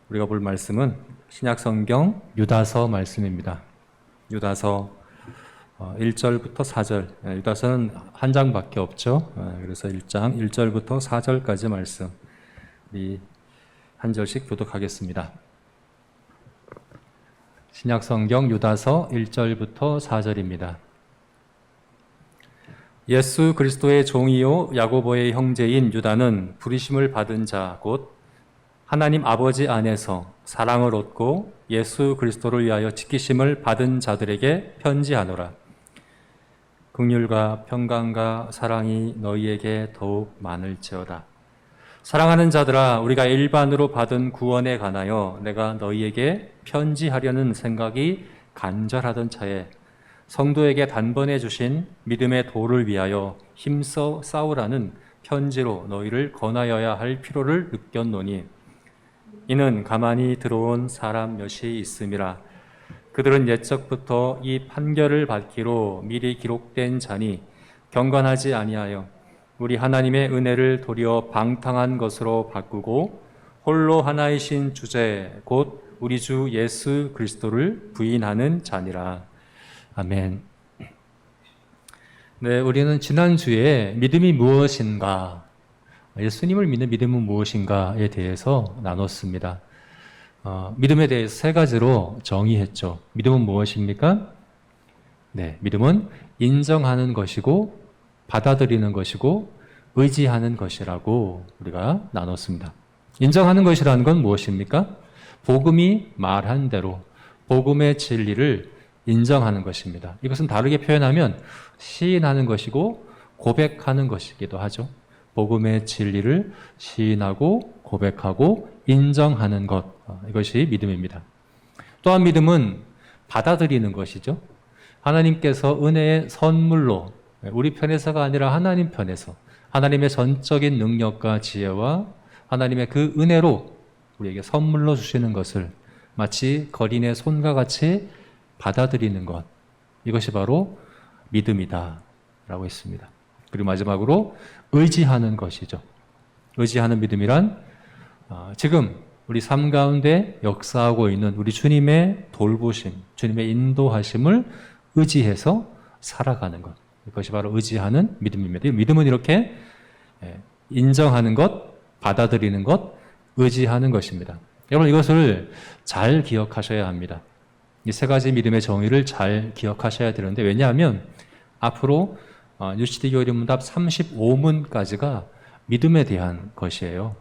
우리가 볼 말씀은 신약성경 유다서 말씀입니다. 유다서 1절부터 4절. 유다서는 한 장밖에 없죠. 그래서 1장 1절부터 4절까지 말씀 우리 한 절씩 교독하겠습니다. 신약성경 유다서 1절부터 4절입니다. 예수 그리스도의 종이요 야고보의 형제인 유다는 부르심을 받은 자 곧 하나님 아버지 안에서 사랑을 얻고 예수 그리스도를 위하여 지키심을 받은 자들에게 편지하노라. 긍휼과 평강과 사랑이 너희에게 더욱 많을지어다. 사랑하는 자들아, 우리가 일반으로 받은 구원에 관하여 내가 너희에게 편지하려는 생각이 간절하던 차에 성도에게 단번에 주신 믿음의 도를 위하여 힘써 싸우라는 편지로 너희를 권하여야 할 필요를 느꼈노니 이는 가만히 들어온 사람 몇이 있음이라. 그들은 옛적부터 이 판결을 받기로 미리 기록된 자니 경건하지 아니하여 우리 하나님의 은혜를 도리어 방탕한 것으로 바꾸고 홀로 하나이신 주제 곧 우리 주 예수 그리스도를 부인하는 자니라. 아멘. 네, 우리는 지난주에 믿음이 무엇인가, 예수님을 믿는 믿음은 무엇인가에 대해서 나눴습니다. 믿음에 대해서 세 가지로 정의했죠. 믿음은 무엇입니까? 네, 믿음은 인정하는 것이고 받아들이는 것이고 의지하는 것이라고 우리가 나눴습니다. 인정하는 것이라는 건 무엇입니까? 복음이 말한 대로 복음의 진리를 인정하는 것입니다. 이것은 다르게 표현하면 시인하는 것이고 고백하는 것이기도 하죠. 복음의 진리를 시인하고 고백하고 인정하는 것, 이것이 믿음입니다. 또한 믿음은 받아들이는 것이죠. 하나님께서 은혜의 선물로 우리 편에서가 아니라 하나님 편에서 하나님의 전적인 능력과 지혜와 하나님의 그 은혜로 우리에게 선물로 주시는 것을 마치 거린의 손과 같이 받아들이는 것, 이것이 바로 믿음이다 라고 했습니다. 그리고 마지막으로 의지하는 것이죠. 의지하는 믿음이란 지금 우리 삶 가운데 역사하고 있는 우리 주님의 돌보심, 주님의 인도하심을 의지해서 살아가는 것, 이것이 바로 의지하는 믿음입니다. 믿음은 이렇게 인정하는 것, 받아들이는 것, 의지하는 것입니다. 여러분, 이것을 잘 기억하셔야 합니다. 이 세 가지 믿음의 정의를 잘 기억하셔야 되는데, 왜냐하면 앞으로 뉴시티 교리문답 35문까지가 믿음에 대한 것이에요.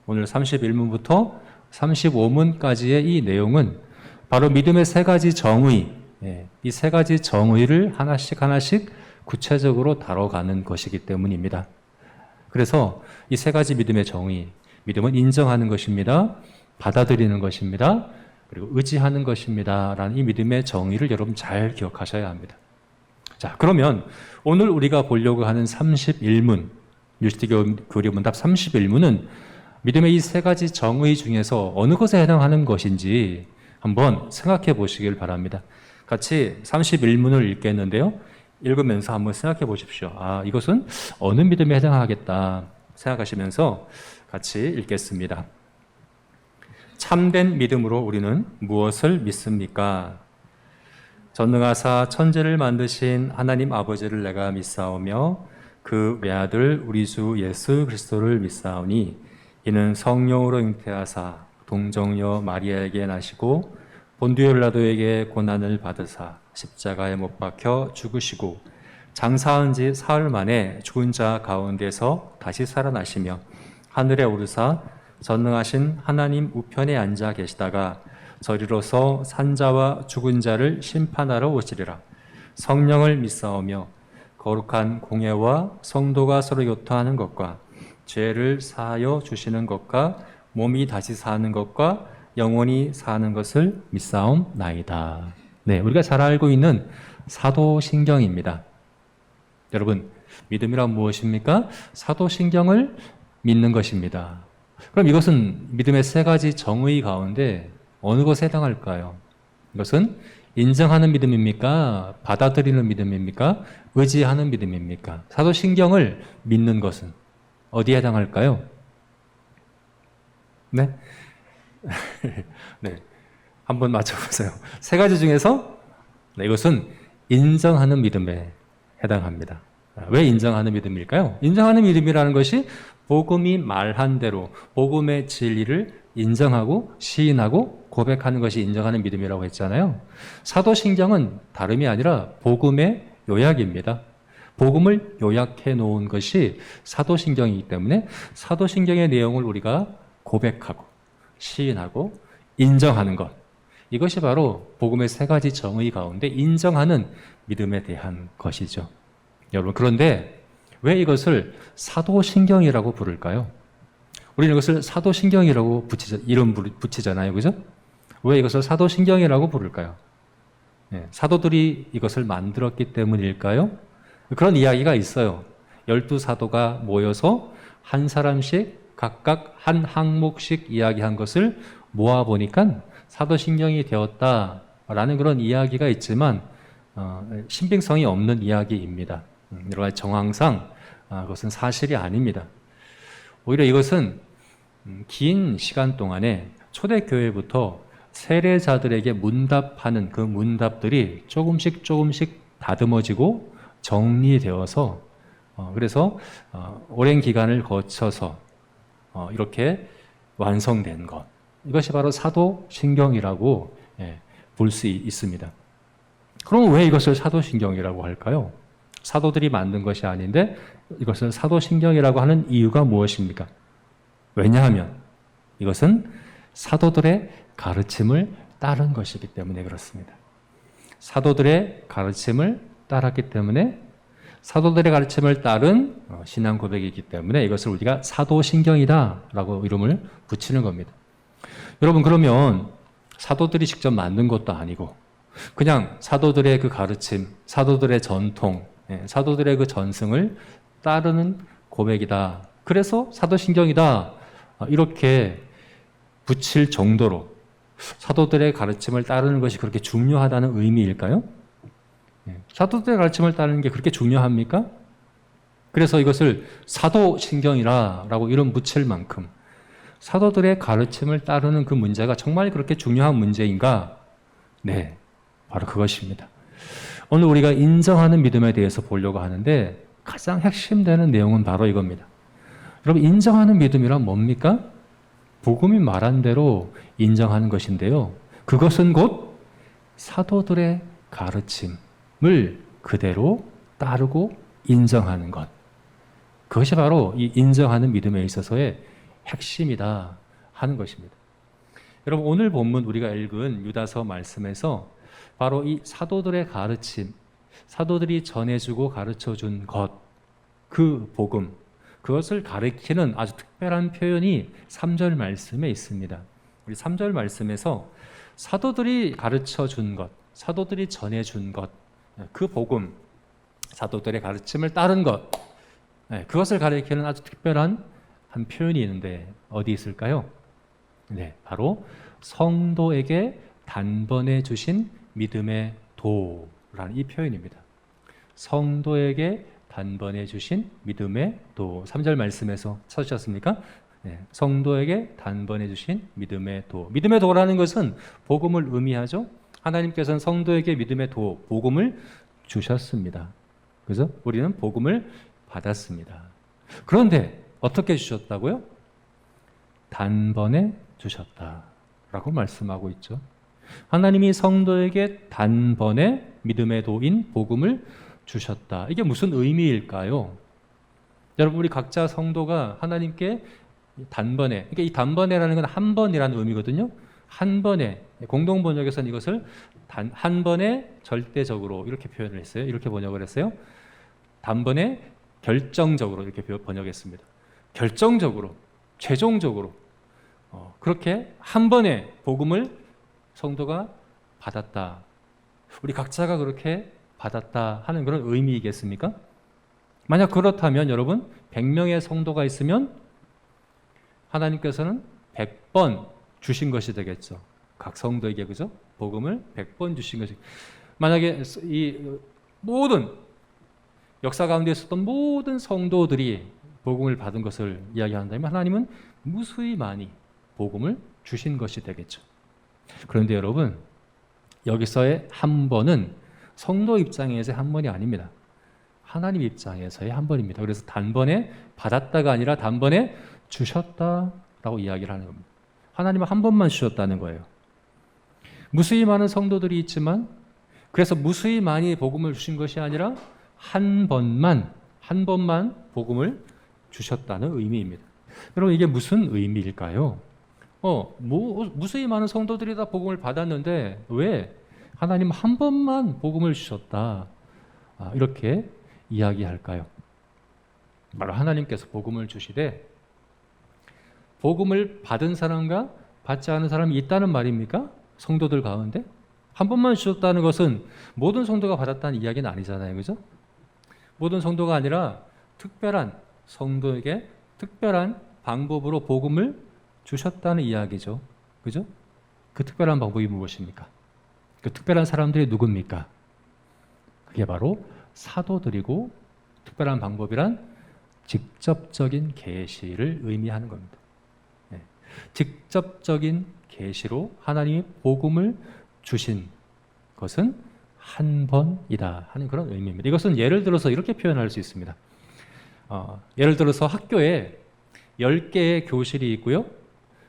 오늘 31문부터 35문까지의 이 내용은 바로 믿음의 세 가지 정의, 이 세 가지 정의를 하나씩 구체적으로 다뤄가는 것이기 때문입니다. 그래서 이 세 가지 믿음의 정의, 믿음은 인정하는 것입니다. 받아들이는 것입니다. 그리고 의지하는 것입니다. 라는 이 믿음의 정의를 여러분 잘 기억하셔야 합니다. 자, 그러면 오늘 우리가 보려고 하는 31문, 뉴시티 교리문답 31문은 믿음의 이 세 가지 정의 중에서 어느 것에 해당하는 것인지 한번 생각해 보시길 바랍니다. 같이 31문을 읽겠는데요. 읽으면서 한번 생각해 보십시오. 이것은 어느 믿음에 해당하겠다 생각하시면서 같이 읽겠습니다. 참된 믿음으로 우리는 무엇을 믿습니까? 전능하사 천지를 만드신 하나님 아버지를 내가 믿사오며 그 외아들 우리 주 예수 그리스도를 믿사오니 이는 성령으로 잉태하사 동정녀 마리아에게 나시고 본디오 빌라도에게 고난을 받으사 십자가에 못 박혀 죽으시고 장사한 지 사흘 만에 죽은 자 가운데서 다시 살아나시며 하늘에 오르사 전능하신 하나님 우편에 앉아 계시다가 저리로서 산자와 죽은 자를 심판하러 오시리라. 성령을 믿사오며 거룩한 공예와 성도가 서로 교통하는 것과 죄를 사하여 주시는 것과 몸이 다시 사는 것과 영원히 사는 것을 믿사옵나이다. 네, 우리가 잘 알고 있는 사도신경입니다. 여러분, 믿음이란 무엇입니까? 사도신경을 믿는 것입니다. 그럼 이것은 믿음의 세 가지 정의 가운데 어느 것에 해당할까요? 이것은 인정하는 믿음입니까? 받아들이는 믿음입니까? 의지하는 믿음입니까? 사도신경을 믿는 것은 어디에 해당할까요? 네? 네, 한번 맞춰보세요. 세 가지 중에서 네, 이것은 인정하는 믿음에 해당합니다. 왜 인정하는 믿음일까요? 인정하는 믿음이라는 것이 복음이 말한 대로 복음의 진리를 인정하고 시인하고 고백하는 것이 인정하는 믿음이라고 했잖아요. 사도신경은 다름이 아니라 복음의 요약입니다. 복음을 요약해 놓은 것이 사도신경이기 때문에 사도신경의 내용을 우리가 고백하고 시인하고 인정하는 것, 이것이 바로 복음의 세 가지 정의 가운데 인정하는 믿음에 대한 것이죠. 여러분, 그런데 왜 이것을 사도신경이라고 부를까요? 우리는 이것을 사도신경이라고 이름 붙이잖아요. 그죠? 왜 이것을 사도신경이라고 부를까요? 네, 사도들이 이것을 만들었기 때문일까요? 그런 이야기가 있어요. 12사도가 모여서 한 사람씩 각각 한 항목씩 이야기한 것을 모아보니까 사도신경이 되었다라는 그런 이야기가 있지만 신빙성이 없는 이야기입니다. 여러 가지 정황상 그것은 사실이 아닙니다. 오히려 이것은 긴 시간 동안에 초대교회부터 세례자들에게 문답하는 그 문답들이 조금씩 다듬어지고 정리되어서 그래서 오랜 기간을 거쳐서 이렇게 완성된 것, 이것이 바로 사도신경이라고 볼 수 있습니다. 그럼 왜 이것을 사도신경이라고 할까요? 사도들이 만든 것이 아닌데 이것을 사도신경이라고 하는 이유가 무엇입니까? 왜냐하면 이것은 사도들의 가르침을 따른 것이기 때문에 그렇습니다. 사도들의 가르침을 따랐기 때문에 사도들의 가르침을 따른 신앙 고백이기 때문에 이것을 우리가 사도신경이다라고 이름을 붙이는 겁니다. 여러분, 그러면 사도들이 직접 만든 것도 아니고 그냥 사도들의 그 가르침, 사도들의 전통, 사도들의 그 전승을 따르는 고백이다. 그래서 사도신경이다. 이렇게 붙일 정도로 사도들의 가르침을 따르는 것이 그렇게 중요하다는 의미일까요? 사도들의 가르침을 따르는 게 그렇게 중요합니까? 그래서 이것을 사도신경이라고 이름 붙일 만큼 사도들의 가르침을 따르는 그 문제가 정말 그렇게 중요한 문제인가? 네, 바로 그것입니다. 오늘 우리가 인정하는 믿음에 대해서 보려고 하는데 가장 핵심되는 내용은 바로 이겁니다. 여러분, 인정하는 믿음이란 뭡니까? 복음이 말한 대로 인정하는 것인데요. 그것은 곧 사도들의 가르침을 그대로 따르고 인정하는 것. 그것이 바로 이 인정하는 믿음에 있어서의 핵심이다 하는 것입니다. 여러분, 오늘 본문 우리가 읽은 유다서 말씀에서 바로 이 사도들의 가르침, 사도들이 전해주고 가르쳐준 것, 그 복음, 그것을 가리키는 아주 특별한 표현이 3절 말씀에 있습니다. 우리 3절 말씀에서 사도들이 가르쳐준 것, 사도들이 전해준 것, 그 복음, 사도들의 가르침을 따른 것, 그것을 가리키는 아주 특별한 한 표현이 있는데 어디 있을까요? 네, 바로 성도에게 단번에 주신 믿음의 도라는 이 표현입니다. 성도에게 단번에 주신 믿음의 도. 3절 말씀에서 찾으셨습니까? 네, 성도에게 단번에 주신 믿음의 도. 믿음의 도라는 것은 복음을 의미하죠. 하나님께서는 성도에게 믿음의 도, 복음을 주셨습니다. 그래서 우리는 복음을 받았습니다. 그런데 어떻게 주셨다고요? 단번에 주셨다라고 말씀하고 있죠. 하나님이 성도에게 단번에 믿음의 도인 복음을 주셨다. 이게 무슨 의미일까요? 여러분, 우리 각자 성도가 하나님께 단번에, 그러니까 이 단번에라는 건 한 번이라는 의미거든요. 한 번에, 공동 번역에서는 이것을 한 번에 절대적으로 이렇게 표현을 했어요. 이렇게 번역을 했어요. 단번에 결정적으로 이렇게 번역했습니다. 결정적으로, 최종적으로 그렇게 한 번에 복음을 성도가 받았다. 우리 각자가 그렇게 받았다 하는 그런 의미이겠습니까? 만약 그렇다면 여러분, 100명의 성도가 있으면 하나님께서는 100번 주신 것이 되겠죠. 각 성도에게, 그죠? 복음을 100번 주신 것이. 만약에 이 모든 역사 가운데 있었던 모든 성도들이 복음을 받은 것을 이야기한다면 하나님은 무수히 많이 복음을 주신 것이 되겠죠. 그런데 여러분, 여기서의 한 번은 성도 입장에서의 한 번이 아닙니다. 하나님 입장에서의 한 번입니다. 그래서 단번에 받았다가 아니라 단번에 주셨다라고 이야기를 하는 겁니다. 하나님은 한 번만 주셨다는 거예요. 무수히 많은 성도들이 있지만, 그래서 무수히 많이 복음을 주신 것이 아니라 한 번만 복음을 주셨다는 의미입니다. 여러분, 이게 무슨 의미일까요? 무수히 많은 성도들이 다 복음을 받았는데 왜 하나님 한 번만 복음을 주셨다, 이렇게 이야기할까요? 바로 하나님께서 복음을 주시되 복음을 받은 사람과 받지 않은 사람이 있다는 말입니까? 성도들 가운데? 한 번만 주셨다는 것은 모든 성도가 받았다는 이야기는 아니잖아요. 그죠? 모든 성도가 아니라 특별한 성도에게 특별한 방법으로 복음을 주셨다는 이야기죠. 그죠? 그 특별한 방법이 무엇입니까? 그 특별한 사람들이 누굽니까? 그게 바로 사도들이고, 특별한 방법이란 직접적인 계시를 의미하는 겁니다. 직접적인 계시로 하나님이 복음을 주신 것은 한 번이다 하는 그런 의미입니다. 이것은 예를 들어서 이렇게 표현할 수 있습니다. 예를 들어서 학교에 10개의 교실이 있고요.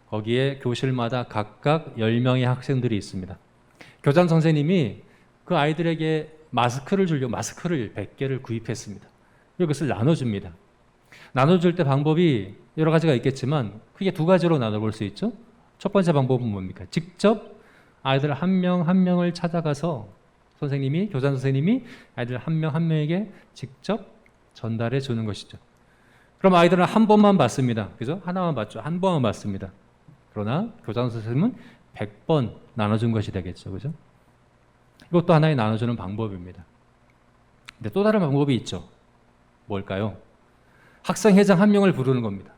거기에 교실마다 각각 10명의 학생들이 있습니다. 교장 선생님이 그 아이들에게 마스크를 주려고 마스크를 100개를 구입했습니다. 이것을 나눠줍니다. 나눠줄 때 방법이 여러 가지가 있겠지만 크게 두 가지로 나눠볼 수 있죠. 첫 번째 방법은 뭡니까? 직접 아이들 한 명 한 명을 찾아가서 교장 선생님이 아이들 한 명 한 명에게 직접 전달해 주는 것이죠. 그럼 아이들은 한 번만 받습니다. 그죠? 하나만 받죠. 한 번만 받습니다. 그러나 교장 선생님은 100번 나눠준 것이 되겠죠. 그죠? 이것도 하나의 나눠주는 방법입니다. 근데 또 다른 방법이 있죠. 뭘까요? 학생회장 한 명을 부르는 겁니다.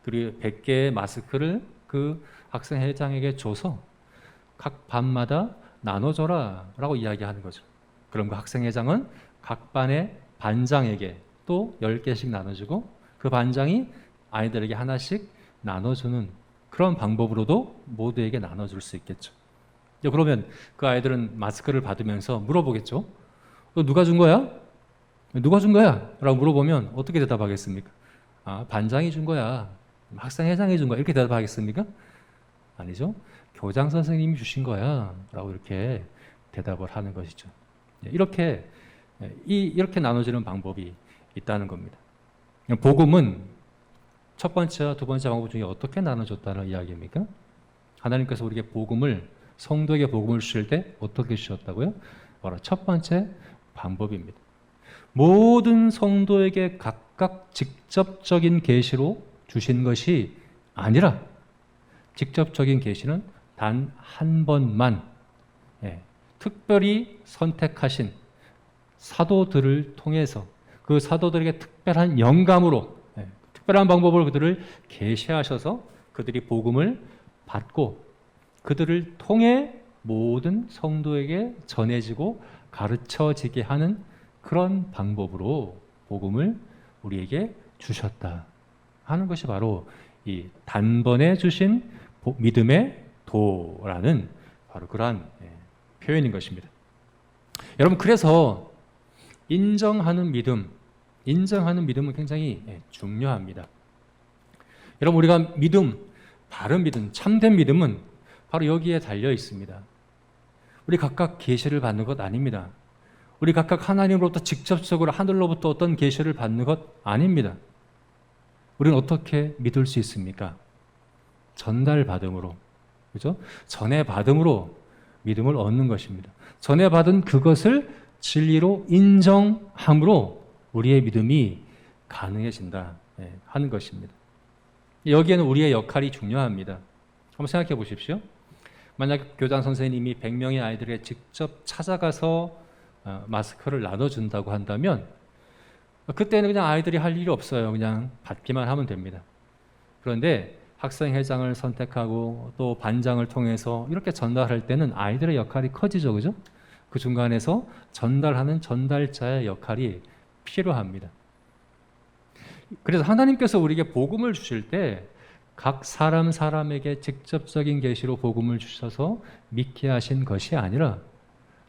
그리고 100개의 마스크를 그 학생회장에게 줘서 각 반마다 나눠줘라 라고 이야기하는 거죠. 그럼 그 학생회장은 각 반의 반장에게 또 10개씩 나눠주고 그 반장이 아이들에게 하나씩 나눠주는 그런 방법으로도 모두에게 나눠줄 수 있겠죠. 그러면 그 아이들은 마스크를 받으면서 물어보겠죠. 누가 준 거야? 누가 준 거야? 라고 물어보면 어떻게 대답하겠습니까? 반장이 준 거야. 학생회장이 준 거야. 이렇게 대답하겠습니까? 아니죠. 교장 선생님이 주신 거야. 라고 이렇게 대답을 하는 것이죠. 이렇게 나눠지는 방법이 있다는 겁니다. 복음은 첫 번째와 두 번째 방법 중에 어떻게 나눠졌다는 이야기입니까? 하나님께서 우리에게 성도에게 복음을 주실 때 어떻게 주셨다고요? 바로 첫 번째 방법입니다. 모든 성도에게 각각 직접적인 계시로 주신 것이 아니라 직접적인 계시는 단 한 번만 특별히 선택하신 사도들을 통해서 그 사도들에게 특별한 영감으로 특별한 방법으로 그들을 계시하셔서 그들이 복음을 받고 그들을 통해 모든 성도에게 전해지고 가르쳐지게 하는 그런 방법으로 복음을 우리에게 주셨다 하는 것이 바로 이 단번에 주신 믿음의 도라는 바로 그러한 표현인 것입니다. 여러분, 그래서 인정하는 믿음은 굉장히 중요합니다. 여러분, 우리가 바른 믿음, 참된 믿음은 바로 여기에 달려 있습니다. 우리 각각 계시를 받는 것 아닙니다. 우리 각각 하나님으로부터 직접적으로 하늘로부터 어떤 계시를 받는 것 아닙니다. 우리는 어떻게 믿을 수 있습니까? 전달받음으로, 그죠? 전해받음으로 믿음을 얻는 것입니다. 전해받은 그것을 진리로 인정함으로 우리의 믿음이 가능해진다 하는 것입니다. 여기에는 우리의 역할이 중요합니다. 한번 생각해 보십시오. 만약 교장 선생님이 100명의 아이들에게 직접 찾아가서 마스크를 나눠준다고 한다면 그때는 그냥 아이들이 할 일이 없어요. 그냥 받기만 하면 됩니다. 그런데 학생회장을 선택하고 또 반장을 통해서 이렇게 전달할 때는 아이들의 역할이 커지죠. 그죠? 그 중간에서 전달하는 전달자의 역할이 필요합니다. 그래서 하나님께서 우리에게 복음을 주실 때 각 사람에게 직접적인 계시로 복음을 주셔서 믿게 하신 것이 아니라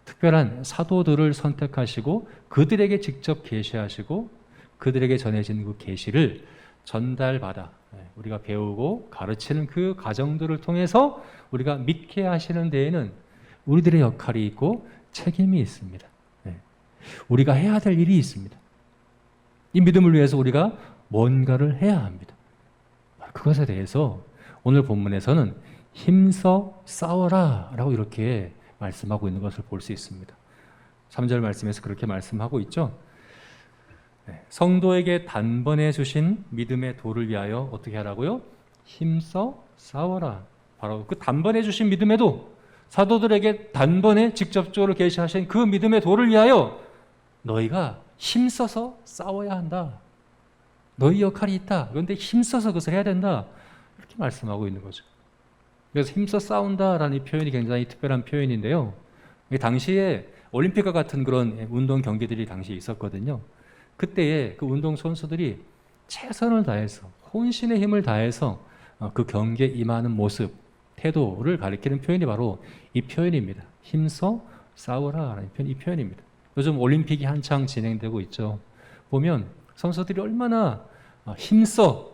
특별한 사도들을 선택하시고 그들에게 직접 계시하시고 그들에게 전해진 그 계시를 전달받아 우리가 배우고 가르치는 그 과정들을 통해서 우리가 믿게 하시는 데에는 우리들의 역할이 있고 책임이 있습니다. 우리가 해야 될 일이 있습니다. 이 믿음을 위해서 우리가 뭔가를 해야 합니다. 그것에 대해서 오늘 본문에서는 힘써 싸워라 라고 이렇게 말씀하고 있는 것을 볼 수 있습니다. 3절 말씀에서 그렇게 말씀하고 있죠. 성도에게 단번에 주신 믿음의 도를 위하여 어떻게 하라고요? 힘써 싸워라. 바로 그 단번에 주신 믿음의 도, 사도들에게 단번에 직접적으로 계시하신 그 믿음의 도를 위하여 너희가 힘써서 싸워야 한다. 너희 역할이 있다. 그런데 힘써서 그것을 해야 된다. 이렇게 말씀하고 있는 거죠. 그래서 힘써 싸운다라는 이 표현이 굉장히 특별한 표현인데요. 당시에 올림픽과 같은 그런 운동 경기들이 당시에 있었거든요. 그때에 그 운동 선수들이 최선을 다해서 혼신의 힘을 다해서 그 경기에 임하는 모습, 태도를 가리키는 표현이 바로 이 표현입니다. 힘써 싸워라라는 이 표현입니다. 요즘 올림픽이 한창 진행되고 있죠. 보면 선수들이 얼마나 힘써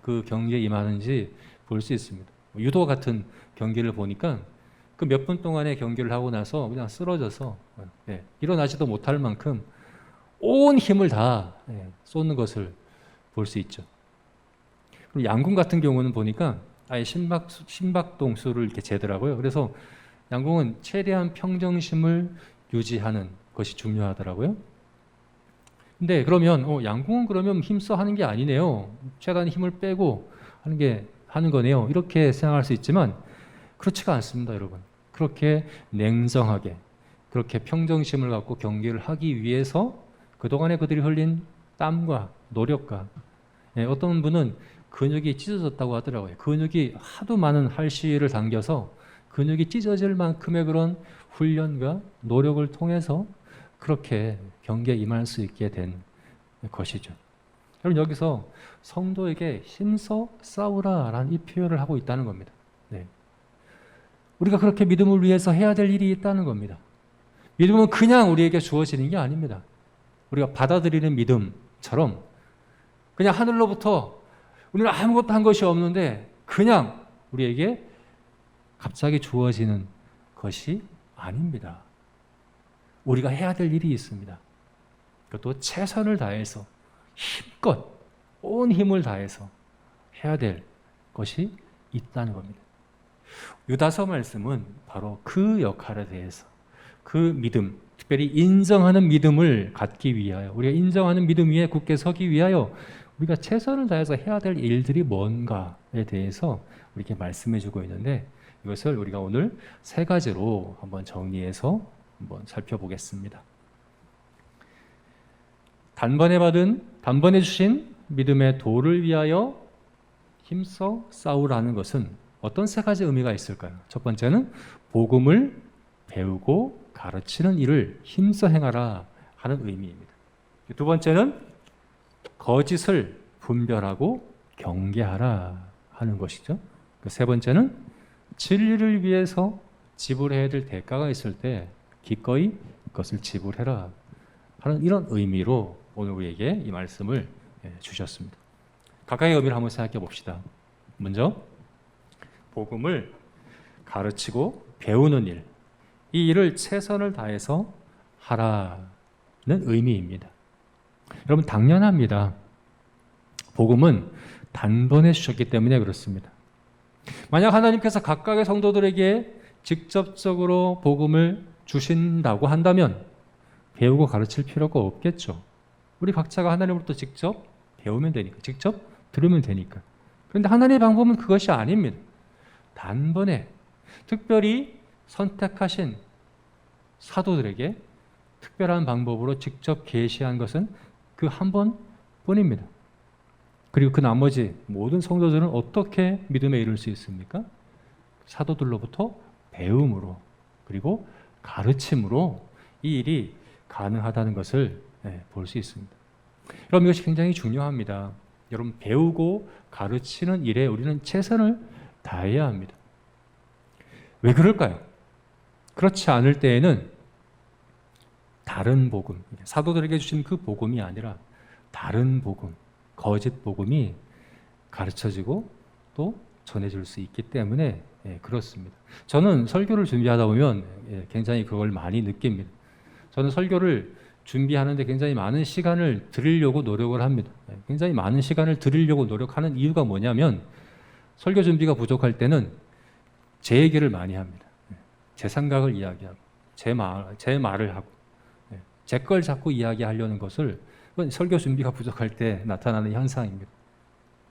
그 경기에 임하는지 볼 수 있습니다. 유도 같은 경기를 보니까 그 몇 분 동안의 경기를 하고 나서 그냥 쓰러져서 일어나지도 못할 만큼 온 힘을 다 쏟는 것을 볼 수 있죠. 그리고 양궁 같은 경우는 보니까 아예 심박동수를 이렇게 재더라고요. 그래서 양궁은 최대한 평정심을 유지하는 것이 중요하더라고요. 근데 그러면 양궁은 그러면 힘써 하는 게 아니네요. 최대한 힘을 빼고 하는 거네요. 이렇게 생각할 수 있지만 그렇지가 않습니다, 여러분. 그렇게 냉정하게 그렇게 평정심을 갖고 경기를 하기 위해서 그동안에 그들이 흘린 땀과 노력과 어떤 분은 근육이 찢어졌다고 하더라고요. 근육이 하도 많은 할시를 당겨서 근육이 찢어질 만큼의 그런 훈련과 노력을 통해서 그렇게 경기에 임할 수 있게 된 것이죠. 여러분 여기서 성도에게 힘써 싸우라라는 이 표현을 하고 있다는 겁니다. 우리가 그렇게 믿음을 위해서 해야 될 일이 있다는 겁니다. 믿음은 그냥 우리에게 주어지는 게 아닙니다. 우리가 받아들이는 믿음처럼 그냥 하늘로부터 우리는 아무것도 한 것이 없는데 그냥 우리에게 갑자기 주어지는 것이 아닙니다. 우리가 해야 될 일이 있습니다. 그것도 최선을 다해서 힘껏 온 힘을 다해서 해야 될 것이 있다는 겁니다. 유다서 말씀은 바로 그 역할에 대해서 그 믿음, 특별히 인정하는 믿음을 갖기 위하여 우리가 인정하는 믿음 위에 굳게 서기 위하여 우리가 최선을 다해서 해야 될 일들이 뭔가에 대해서 이렇게 말씀해 주고 있는데 이것을 우리가 오늘 세 가지로 한번 정리해서 한번 살펴보겠습니다. 단번에 주신 믿음의 도를 위하여 힘써 싸우라는 것은 어떤 세 가지 의미가 있을까요? 첫 번째는 복음을 배우고 가르치는 일을 힘써 행하라 하는 의미입니다. 두 번째는 거짓을 분별하고 경계하라 하는 것이죠. 세 번째는 진리를 위해서 지불해야 될 대가가 있을 때 기꺼이 그것을 지불해라 하는 이런 의미로 오늘 우리에게 이 말씀을 주셨습니다. 각각의 의미를 한번 생각해 봅시다. 먼저 복음을 가르치고 배우는 일, 이 일을 최선을 다해서 하라는 의미입니다. 여러분 당연합니다. 복음은 단번에 주셨기 때문에 그렇습니다. 만약 하나님께서 각각의 성도들에게 직접적으로 복음을 주신다고 한다면 배우고 가르칠 필요가 없겠죠. 우리 각자가 하나님으로부터 직접 배우면 되니까, 직접 들으면 되니까. 그런데 하나님의 방법은 그것이 아닙니다. 단번에 특별히 선택하신 사도들에게 특별한 방법으로 직접 계시한 것은 그 한 번뿐입니다. 그리고 그 나머지 모든 성도들은 어떻게 믿음에 이를 수 있습니까? 사도들로부터 배움으로 그리고 가르침으로 이 일이 가능하다는 것을 볼 수 있습니다. 여러분 이것이 굉장히 중요합니다. 여러분, 배우고 가르치는 일에 우리는 최선을 다해야 합니다. 왜 그럴까요? 그렇지 않을 때에는 다른 복음, 사도들에게 주신 그 복음이 아니라 다른 복음, 거짓 복음이 가르쳐지고 또 전해질 수 있기 때문에 그렇습니다. 저는 설교를 준비하다 보면 굉장히 그걸 많이 느낍니다. 저는 설교를 준비하는데 굉장히 많은 시간을 들이려고 노력을 합니다. 굉장히 많은 시간을 들이려고 노력하는 이유가 뭐냐면 설교 준비가 부족할 때는 제 얘기를 많이 합니다. 제 생각을 이야기하고 제 말을 하고 제 걸 자꾸 이야기하려는 것을 설교 준비가 부족할 때 나타나는 현상입니다.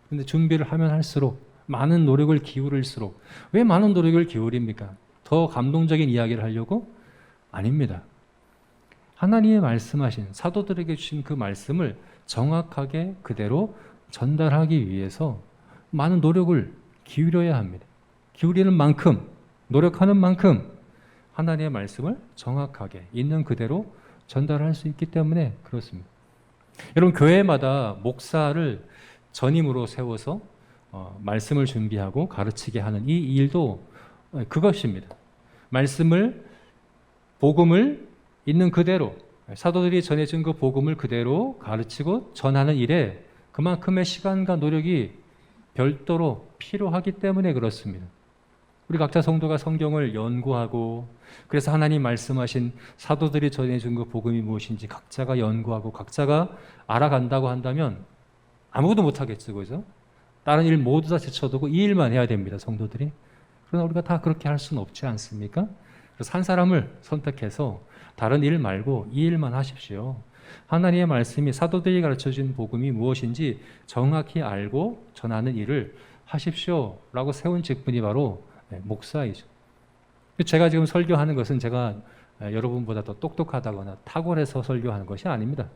그런데 준비를 하면 할수록 많은 노력을 기울일수록 왜 많은 노력을 기울입니까? 더 감동적인 이야기를 하려고? 아닙니다. 하나님의 말씀하신 사도들에게 주신 그 말씀을 정확하게 그대로 전달하기 위해서 많은 노력을 기울여야 합니다. 기울이는 만큼, 노력하는 만큼 하나님의 말씀을 정확하게 있는 그대로 전달할 수 있기 때문에 그렇습니다. 여러분, 교회마다 목사를 전임으로 세워서 말씀을 준비하고 가르치게 하는 이 일도 그것입니다. 말씀을, 복음을 있는 그대로, 사도들이 전해준 그 복음을 그대로 가르치고 전하는 일에 그만큼의 시간과 노력이 별도로 필요하기 때문에 그렇습니다. 우리 각자 성도가 성경을 연구하고, 그래서 하나님 말씀하신 사도들이 전해준 그 복음이 무엇인지 각자가 연구하고 각자가 알아간다고 한다면 아무것도 못하겠죠, 그죠? 다른 일 모두 다 제쳐두고 이 일만 해야 됩니다, 성도들이. 그러나 우리가 다 그렇게 할 수는 없지 않습니까? 그래서 한 사람을 선택해서 다른 일 말고 이 일만 하십시오. 하나님의 말씀이 사도들이 가르쳐준 복음이 무엇인지 정확히 알고 전하는 일을 하십시오 라고 세운 직분이 바로 목사이죠. 제가 지금 설교하는 것은 제가 여러분보다 더 똑똑하다거나 탁월해서 설교하는 것이 아닙니다.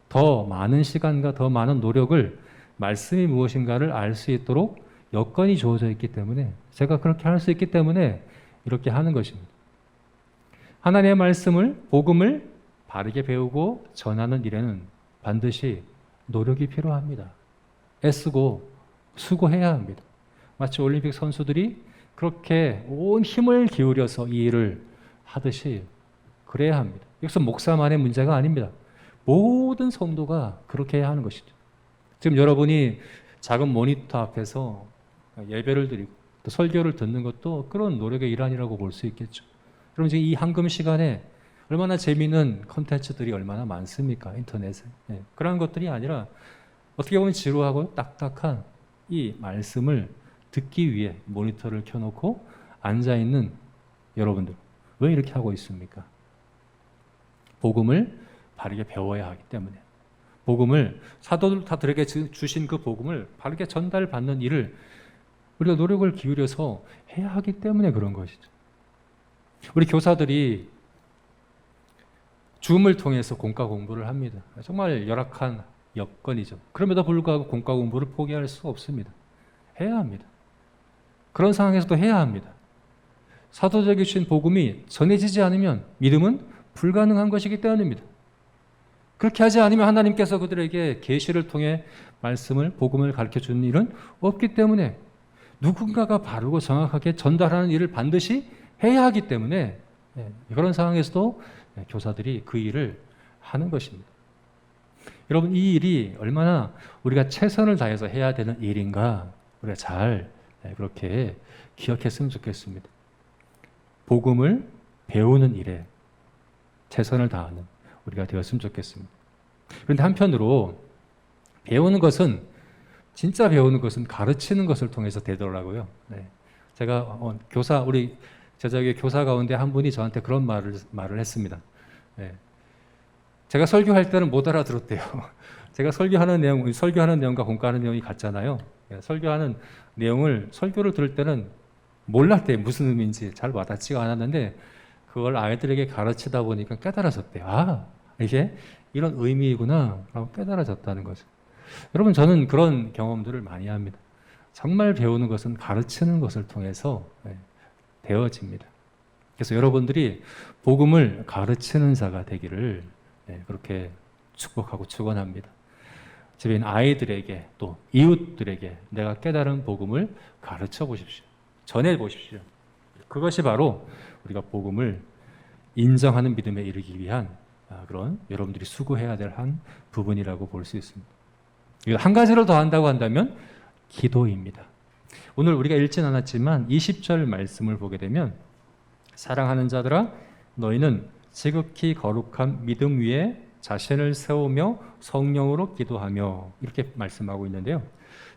더 많은 시간과 더 많은 노력을 말씀이 무엇인가를 알 수 있도록 여건이 주어져 있기 때문에, 제가 그렇게 할 수 있기 때문에 이렇게 하는 것입니다. 하나님의 말씀을, 복음을 바르게 배우고 전하는 일에는 반드시 노력이 필요합니다. 애쓰고 수고해야 합니다. 마치 올림픽 선수들이 그렇게 온 힘을 기울여서 이 일을 하듯이 그래야 합니다. 이것은 목사만의 문제가 아닙니다. 모든 성도가 그렇게 해야 하는 것이죠. 지금 여러분이 작은 모니터 앞에서 예배를 드리고 또 설교를 듣는 것도 그런 노력의 일환이라고 볼 수 있겠죠. 그럼 지금 이 황금 시간에 얼마나 재미있는 콘텐츠들이 얼마나 많습니까? 인터넷에. 그런 것들이 아니라 어떻게 보면 지루하고 딱딱한 이 말씀을 듣기 위해 모니터를 켜놓고 앉아있는 여러분들, 왜 이렇게 하고 있습니까? 복음을 바르게 배워야 하기 때문에, 복음을, 사도들에게 주신 그 복음을 바르게 전달받는 일을 우리가 노력을 기울여서 해야 하기 때문에 그런 것이죠. 우리 교사들이 줌을 통해서 공과 공부를 합니다. 정말 열악한 여건이죠. 그럼에도 불구하고 공과 공부를 포기할 수 없습니다. 해야 합니다. 그런 상황에서도 해야 합니다. 사도들에게 주신 복음이 전해지지 않으면 믿음은 불가능한 것이기 때문입니다. 그렇게 하지 않으면 하나님께서 그들에게 계시를 통해 말씀을, 복음을 가르쳐주는 일은 없기 때문에 누군가가 바르고 정확하게 전달하는 일을 반드시 해야 하기 때문에 그런 상황에서도 교사들이 그 일을 하는 것입니다. 여러분, 이 일이 얼마나 우리가 최선을 다해서 해야 되는 일인가 우리가 잘 그렇게 기억했으면 좋겠습니다. 복음을 배우는 일에 최선을 다하는 우리가 되었으면 좋겠습니다. 그런데 한편으로 배우는 것은, 진짜 배우는 것은 가르치는 것을 통해서 되더라고요. 제가 우리 제자교회 교사 가운데 한 분이 저한테 그런 말을 했습니다. 제가 설교할 때는 못 알아들었대요. 제가 설교하는 내용과 공과하는 내용이 같잖아요. 설교하는 내용을, 설교를 들을 때는 몰랐대요. 무슨 의미인지 잘 와닿지가 않았는데 그걸 아이들에게 가르치다 보니까 깨달아졌대요. 아, 이게 이런 의미이구나 라고 깨달아졌다는 거죠. 여러분, 저는 그런 경험들을 많이 합니다. 정말 배우는 것은 가르치는 것을 통해서 되어집니다. 그래서 여러분들이 복음을 가르치는 자가 되기를 그렇게 축복하고 축원합니다. 집에 있는 아이들에게 또 이웃들에게 내가 깨달은 복음을 가르쳐 보십시오. 전해 보십시오. 그것이 바로 우리가 복음을 인정하는 믿음에 이르기 위한 그런 여러분들이 수고해야 될 한 부분이라고 볼 수 있습니다. 한 가지를 더 한다고 한다면 기도입니다. 오늘 우리가 읽진 않았지만 20절 말씀을 보게 되면 사랑하는 자들아 너희는 지극히 거룩한 믿음 위에 자신을 세우며 성령으로 기도하며 이렇게 말씀하고 있는데요.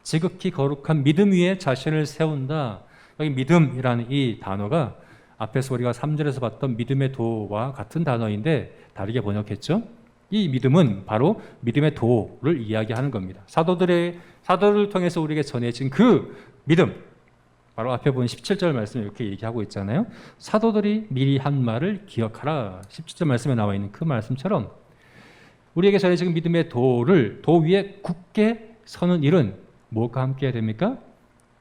지극히 거룩한 믿음 위에 자신을 세운다. 여기 믿음이라는 이 단어가 앞에서 우리가 3절에서 봤던 믿음의 도와 같은 단어인데 다르게 번역했죠. 이 믿음은 바로 믿음의 도를 이야기하는 겁니다. 사도들을 통해서 우리에게 전해진 그 믿음, 바로 앞에 보면 17절 말씀 이렇게 얘기하고 있잖아요. 사도들이 미리 한 말을 기억하라. 17절 말씀에 나와 있는 그 말씀처럼 우리에게 전해진 믿음의 도를 도 위에 굳게 서는 일은 무엇과 함께 해야 됩니까?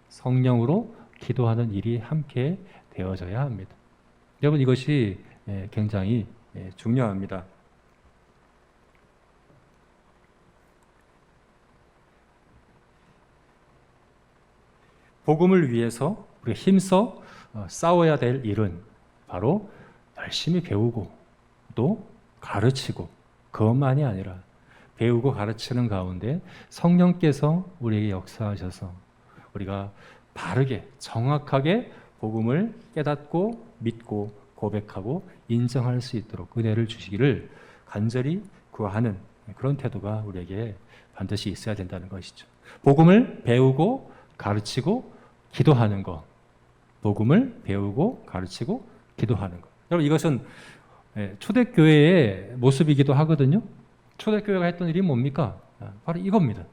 성령으로 기도하는 일이 함께 되어져야 합니다. 여러분 이것이 굉장히 중요합니다. 복음을 위해서 우리가 힘써 싸워야 될 일은 바로 열심히 배우고 또 가르치고 그것만이 아니라 배우고 가르치는 가운데 성령께서 우리에게 역사하셔서 우리가 바르게 정확하게 복음을 깨닫고 믿고 고백하고 인정할 수 있도록 은혜를 주시기를 간절히 구하는 그런 태도가 우리에게 반드시 있어야 된다는 것이죠. 복음을 배우고 가르치고 기도하는 것, 복음을 배우고 가르치고 기도하는 것. 여러분 이것은 초대교회의 모습이기도 하거든요. 초대교회가 했던 일이 뭡니까? 바로 이겁니다.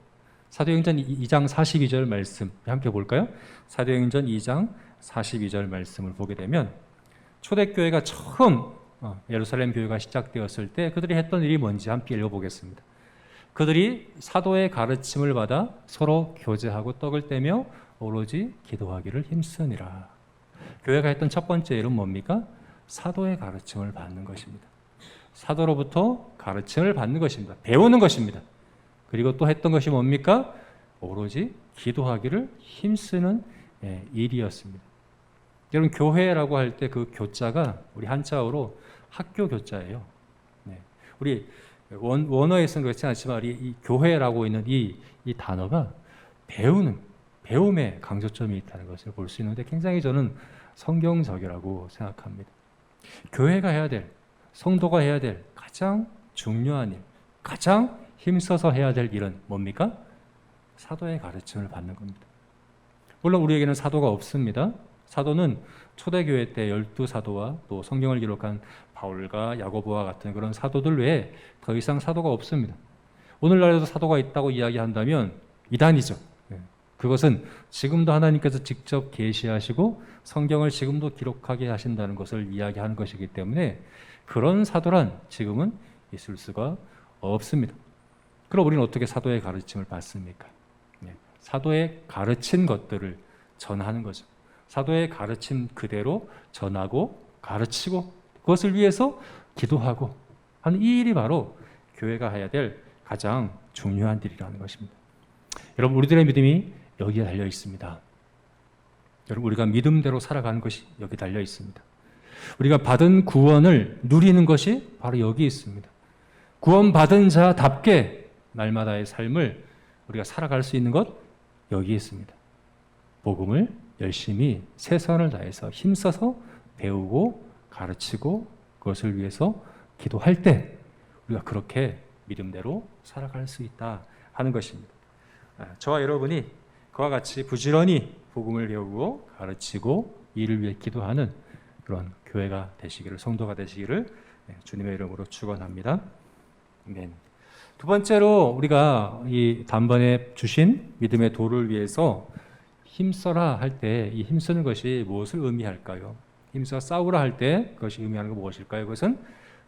사도행전 2장 42절 말씀 함께 볼까요? 사도행전 2장 42절 말씀을 보게 되면 초대교회가 처음 예루살렘 교회가 시작되었을 때 그들이 했던 일이 뭔지 함께 읽어보겠습니다. 그들이 사도의 가르침을 받아 서로 교제하고 떡을 떼며 오로지 기도하기를 힘쓰니라. 교회가 했던 첫 번째 일은 뭡니까? 사도의 가르침을 받는 것입니다. 사도로부터 가르침을 받는 것입니다. 배우는 것입니다. 그리고 또 했던 것이 뭡니까? 오로지 기도하기를 힘쓰는 일이었습니다. 여러분 교회라고 할 때 그 교자가 우리 한자어로 학교 교자예요. 우리 원어에서는 그렇지 않지만 이 교회라고 있는 이 단어가 배움에 강조점이 있다는 것을 볼 수 있는데 굉장히 저는 성경적이라고 생각합니다. 교회가 해야 될, 성도가 해야 될 가장 중요한 일, 가장 힘써서 해야 될 일은 뭡니까? 사도의 가르침을 받는 겁니다. 물론 우리에게는 사도가 없습니다. 사도는 초대교회 때 12사도와 또 성경을 기록한 바울과 야고보와 같은 그런 사도들 외에 더 이상 사도가 없습니다. 오늘날에도 사도가 있다고 이야기한다면 이단이죠. 그것은 지금도 하나님께서 직접 계시하시고 성경을 지금도 기록하게 하신다는 것을 이야기하는 것이기 때문에 그런 사도란 지금은 있을 수가 없습니다. 그럼 우리는 어떻게 사도의 가르침을 받습니까? 사도의 가르친 것들을 전하는 거죠. 사도의 가르침 그대로 전하고 가르치고 그것을 위해서 기도하고 하는 이 일이 바로 교회가 해야 될 가장 중요한 일이라는 것입니다. 여러분 우리들의 믿음이 여기에 달려 있습니다. 여러분 우리가 믿음대로 살아가는 것이 여기 달려 있습니다. 우리가 받은 구원을 누리는 것이 바로 여기 있습니다. 구원받은 자답게 날마다의 삶을 우리가 살아갈 수 있는 것 여기 있습니다. 복음을 열심히 최선을 다해서 힘써서 배우고 가르치고 그것을 위해서 기도할 때 우리가 그렇게 믿음대로 살아갈 수 있다 하는 것입니다. 저와 여러분이 그와 같이 부지런히 복음을 배우고 가르치고 이를 위해 기도하는 그런 교회가 되시기를, 성도가 되시기를 주님의 이름으로 축원합니다. 아멘. 두 번째로 우리가 이 단번에 주신 믿음의 도를 위해서 힘써라 할 때 이 힘쓰는 것이 무엇을 의미할까요? 힘써 싸우라 할 때 그것이 의미하는 건 무엇일까요? 그것은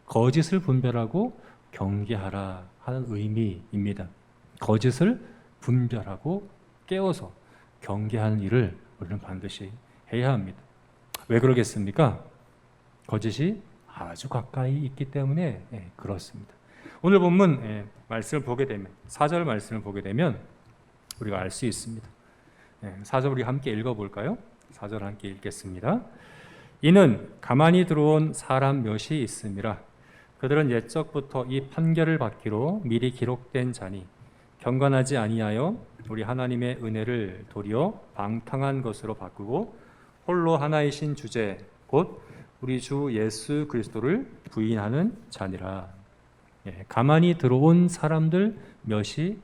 거짓을 분별하고 경계하라 하는 의미입니다. 거짓을 분별하고 깨워서 경계하는 일을 우리는 반드시 해야 합니다. 왜 그러겠습니까? 거짓이 아주 가까이 있기 때문에 그렇습니다. 오늘 본문 말씀을 보게 되면 4절 말씀을 보게 되면 우리가 알 수 있습니다. 4절 우리 함께 읽어볼까요? 4절 함께 읽겠습니다. 이는 가만히 들어온 사람 몇이 있음이라. 그들은 옛적부터 이 판결을 받기로 미리 기록된 자니 경건하지 아니하여 우리 하나님의 은혜를 도리어 방탕한 것으로 바꾸고 홀로 하나이신 주제 곧 우리 주 예수 그리스도를 부인하는 자니라. 가만히 들어온 사람들 몇이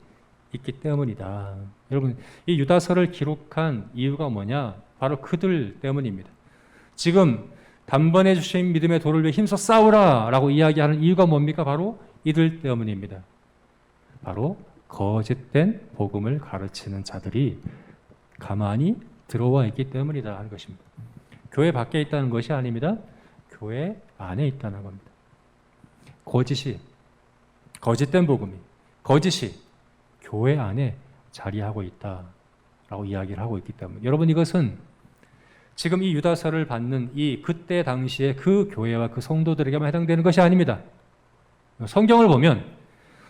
있기 때문이다. 여러분, 이 유다서를 기록한 이유가 뭐냐? 바로 그들 때문입니다. 지금 단번에 주신 믿음의 도를 위해 힘써 싸우라 라고 이야기하는 이유가 뭡니까? 바로 이들 때문입니다. 바로 거짓된 복음을 가르치는 자들이 가만히 들어와 있기 때문이다 하는 것입니다. 교회 밖에 있다는 것이 아닙니다. 교회 안에 있다는 겁니다. 거짓된 복음이, 거짓이 교회 안에 자리하고 있다라고 이야기를 하고 있기 때문에 여러분, 이것은 지금 이 유다서를 받는 이 그때 당시에 그 교회와 그 성도들에게만 해당되는 것이 아닙니다. 성경을 보면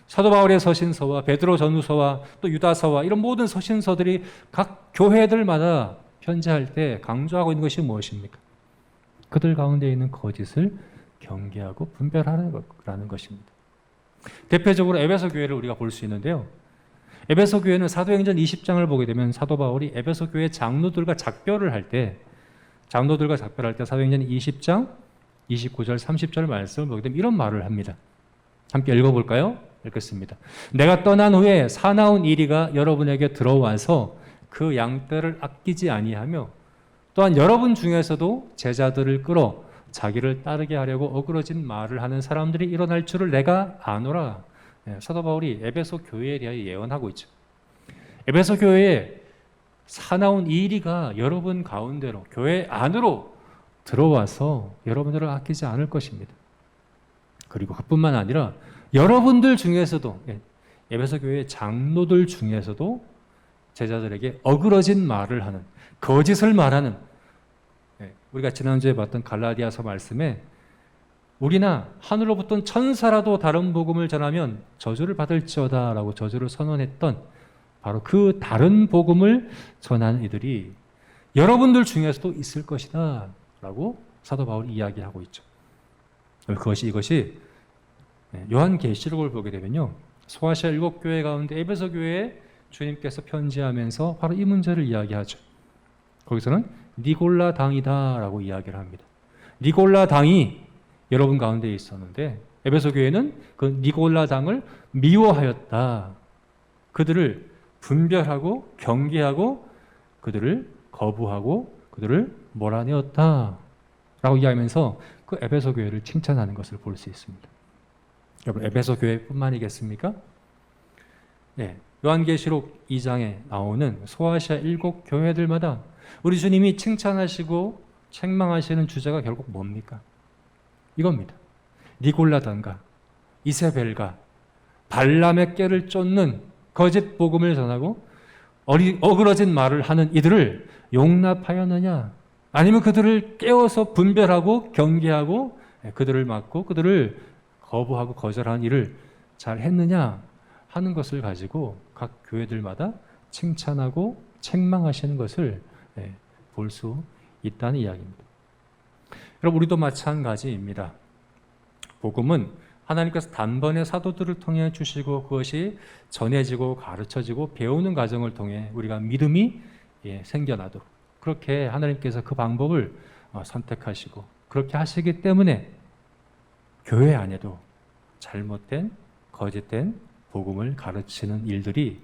사도 바울의 서신서와 베드로 전후서와 또 유다서와 이런 모든 서신서들이 각 교회들마다 편지할 때 강조하고 있는 것이 무엇입니까? 그들 가운데 있는 거짓을 경계하고 분별하라는 것입니다. 대표적으로 에베소 교회를 우리가 볼 수 있는데요. 에베소 교회는 사도행전 20장을 보게 되면 사도 바울이 에베소 교회 장로들과 작별을 할 때 사도행전 20장 29절 30절 말씀을 보게 되면 이런 말을 합니다. 함께 읽어볼까요? 읽겠습니다. 내가 떠난 후에 사나운 이리가 여러분에게 들어와서 그 양떼를 아끼지 아니하며 또한 여러분 중에서도 제자들을 끌어 자기를 따르게 하려고 어그러진 말을 하는 사람들이 일어날 줄을 내가 아노라. 사도 바울이 에베소 교회에 대하여 예언하고 있죠. 에베소 교회에 사나운 이리가 여러분 가운데로 교회 안으로 들어와서 여러분들을 아끼지 않을 것입니다. 그리고 그뿐만 아니라 여러분들 중에서도 에베소 교회 장로들 중에서도 제자들에게 어그러진 말을 하는, 거짓을 말하는, 우리가 지난주에 봤던 갈라디아서 말씀에 우리나 하늘로부터 천사라도 다른 복음을 전하면 저주를 받을지어다 라고 저주를 선언했던 바로 그 다른 복음을 전하는 이들이 여러분들 중에서도 있을 것이다 라고 사도 바울이 이야기하고 있죠. 이것이 요한계시록을 보게 되면요, 소아시아 7교회 가운데 에베소 교회에 주님께서 편지하면서 바로 이 문제를 이야기하죠. 거기서는 니골라 당이다 라고 이야기를 합니다. 니골라 당이 여러분 가운데 있었는데 에베소 교회는 그 니골라 당을 미워하였다. 그들을 분별하고 경계하고 그들을 거부하고 그들을 몰아내었다 라고 이야기하면서 그 에베소 교회를 칭찬하는 것을 볼 수 있습니다. 여러분, 에베소 교회뿐만이겠습니까? 요한계시록 2장에 나오는 소아시아 7교회들마다 우리 주님이 칭찬하시고 책망하시는 주제가 결국 뭡니까? 이겁니다. 니골라단과 이세벨과 발람의 꾀를 쫓는 거짓 복음을 전하고 어그러진 말을 하는 이들을 용납하였느냐? 아니면 그들을 깨워서 분별하고 경계하고 그들을 막고 그들을 거부하고 거절하는 일을 잘 했느냐 하는 것을 가지고 각 교회들마다 칭찬하고 책망하시는 것을 볼 수 있다는 이야기입니다. 여러분, 우리도 마찬가지입니다. 복음은 하나님께서 단번에 사도들을 통해 주시고 그것이 전해지고 가르쳐지고 배우는 과정을 통해 우리가 믿음이 생겨나도록 그렇게 하나님께서 그 방법을 선택하시고 그렇게 하시기 때문에 교회 안에도 잘못된 거짓된 복음을 가르치는 일들이